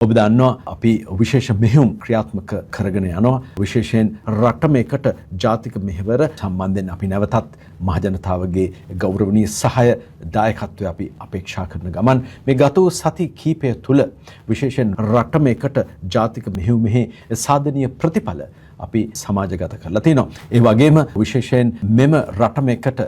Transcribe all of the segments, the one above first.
ඔබ දන්නවා අපි විශේෂ මෙහෙයුම් ක්‍රියාත්මක කරගෙන යනවා. විශේෂයෙන් රටමේකට ජාතික මෙහෙවර සම්බන්ධයෙන් අපි නැවතත් මහජනතාවගේ ගෞරවනීය සහාය දායකත්වය අපි අපේක්ෂා කරන ගමන් මේ ගත වූ සති කීපය තුළ විශේෂයෙන් රටමේකට ජාතික මෙහෙයුමෙහි සාධනීය ප්‍රතිඵල අපි සමාජගත කරලා තිනවා. ඒ වගේම විශේෂයෙන් මෙම රටමේකට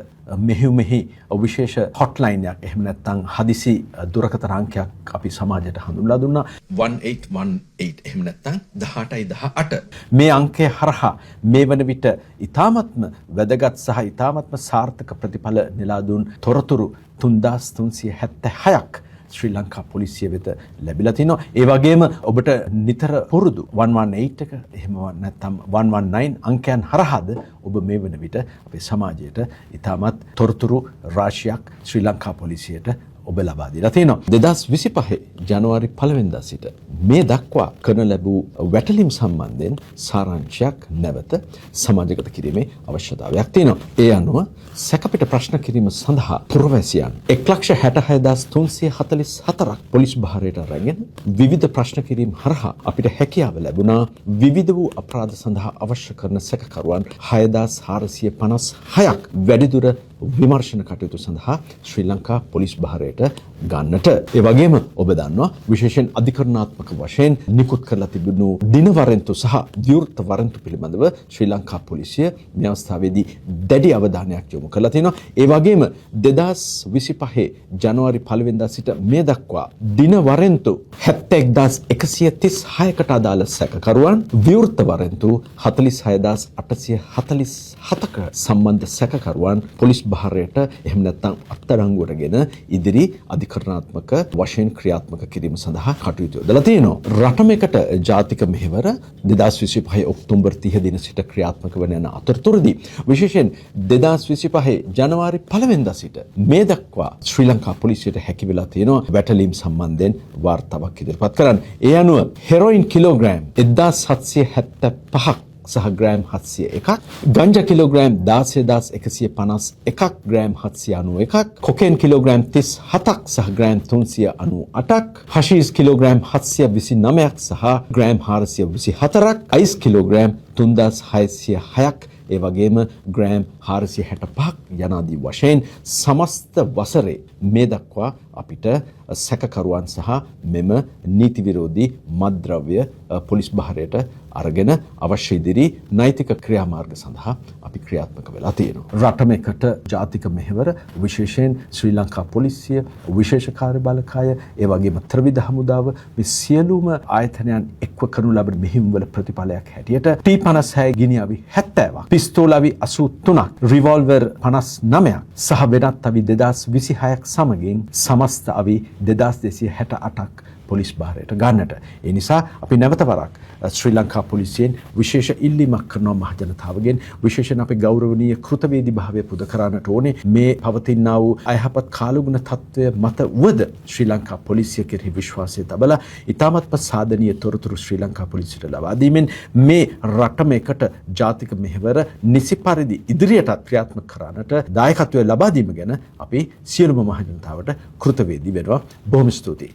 මෙහෙයුමෙහි විශේෂ හොට්ලයින් එකක් එහෙම නැත්නම් හදිසි දුරකථන අංකයක් අපි සමාජයට හඳුන්වලා දුන්නා 1818 එහෙම නැත්නම් 1818 මේ අංකය හරහා මේ වන විට ඊ타මත්ම වැදගත් සහ ඊ타මත්ම සාර්ථක ප්‍රතිඵල නෙලා දුන් තොරතුරු 3376ක් ශ්‍රී ලංකා පොලිසිය වෙත ලැබිලා තිනවා. ඒ වගේම ඔබට නිතර පුරුදු 118 එක එහෙම නැත්නම් 119 අංකයන් හරහාද ඔබ මේ වන විට අපේ සමාජයට ඊටමත් තොරතුරු රාශියක් ශ්‍රී ලංකා පොලිසියට ඔබ ලබා දීලා තිනවා. 2025 ජනවාරි 1 වෙනිදා සිට මේ දක්වා කරන ලැබූ වැටලීම් සම්බන්ධයෙන් සාරාංශයක් නැවත සමාජගත කිරීමේ අවශ්‍යතාවයක් තියෙනවා. ඒ අනුව සැකපිට ප්‍රශ්න කිරීම සඳහා පුරවැසියන් 1,66,344ක් පොලිස් භාරයට අරගෙන විවිධ ප්‍රශ්න කිරීම හරහා අපිට හැකියාව ලැබුණා විවිධ වූ අපරාධ සඳහා අවශ්‍ය කරන සැකකරුවන් 6,456ක් වැඩිදුර විමර්ශන කටයුතු සඳහා ශ්‍රී ලංකා පොලිස් භාරයට ගන්නට. ඒ වගේම ඔබ දන්නවා විශේෂයෙන් අධිකරණාත්මක වශයෙන් නිකුත් කරලා තිබුණු දින වරෙන්තු සහ විවෘත වරෙන්තු පිළිබඳව ශ්‍රී ලංකා පොලිසිය මේ අවස්ථාවේදී දැඩි අවධානයක් යොමු කරලා තිනවා. ඒ වගේම 2025 ජනවාරි 1 වෙනිදා සිට මේ දක්වා දින වරෙන්තු 71,136කට අදාළ සැකකරුවන් විවෘත වරෙන්තු 46,847ක සම්බන්ධ සැකකරුවන් පොලිස් භාරයට එහෙම නැත්නම් අත්අඩංගුවටගෙන ඉදිරි අධිකරණාත්මක වශයෙන් ක්‍රියාත්මක කිරීම සඳහා කටයුතු යොදලා තියෙනවා. රටමේකට ජාතික මෙහෙවර 2025 ඔක්තෝබර් 30 දින සිට ක්‍රියාත්මක වන යන අතරතුරදී විශේෂයෙන් 2025 ජනවාරි 1 වෙනිදා සිට මේ දක්වා ශ්‍රී ලංකා පොලිසියට හැකි වෙලා තියෙනවා වැටලීම් සම්බන්ධයෙන් වාර්තාවක් ඉදිරිපත් කරන්න. ඒ අනුව හෙරොයින් කිලෝග්‍රෑම් 1775ක් සහ gram 701ක්, ගංජා kilogram 16,151ක්, gram 791ක්, cocaine kilogram 37ක් සහ ග්‍රෑම් 398ක්, හෂීෂ් කිලෝග්‍රෑම් 729ක් සහ ග්‍රෑම් 424ක්, අයිස් කිලෝග්‍රෑම් 3606ක්, ඒ වගේම ග්‍රෑම් 465ක් යනාදී වශයෙන් සමස්ත වසරේ මේ දක්වා අපිට සැකකරුවන් සහ මෙම නීති විරෝධී මත්ද්‍රව්‍ය පොලිස් භාරයට අරගෙන අවශ්‍ය ඉදිරි නෛතික ක්‍රියාමාර්ග සඳහා අපි ක්‍රියාත්මක වෙලා තියෙනවා. රටමේකට ජාතික මෙහෙවර විශේෂයෙන් ශ්‍රී ලංකා පොලිසිය, විශේෂ කාර්යබලකාය, ඒ වගේම ත්‍රිවිධ හමුදාව මේ සියලුම ආයතනයන් එක්ව කරනු ලබන මෙහෙයුම් වල ප්‍රතිඵලයක් හැටියට T56 ගිනි අවි 70ක්, පිස්තෝල අවි 83ක්, රිවෝල්වර් 59ක් සහ වෙනත් අවි 2026ක් සමගින් සමස්ත අවි 2268ක් පොලිස් භාරයට ගන්නට. ඒ නිසා අපි නැවත වරක් ශ්‍රී ලංකා පොලිසියෙන් විශේෂ ඉල්ලීමක් කරනවා මහජනතාවගෙන්. විශේෂයෙන් අපේ ගෞරවනීය කෘතවේදී භාවය පුද කරන්නට ඕනේ. මේ පවතිනා වූ අයහපත් කාලගුණ තත්ත්වය මත වද ශ්‍රී ලංකා පොලිසිය කෙරෙහි විශ්වාසය තබලා ඉතාමත්ම සාධනීය තොරතුරු ශ්‍රී ලංකා පොලිසියට ලබා දීමෙන් මේ රටමේකට ජාතික මෙහෙවර නිසි පරිදි ඉදිරියට ක්‍රියාත්මක කරන්නට දායකත්වය ලබා දීම ගැන අපි සියලුම මහජනතාවට කෘතවේදී වෙනවා. බොහොම ස්තුතියි.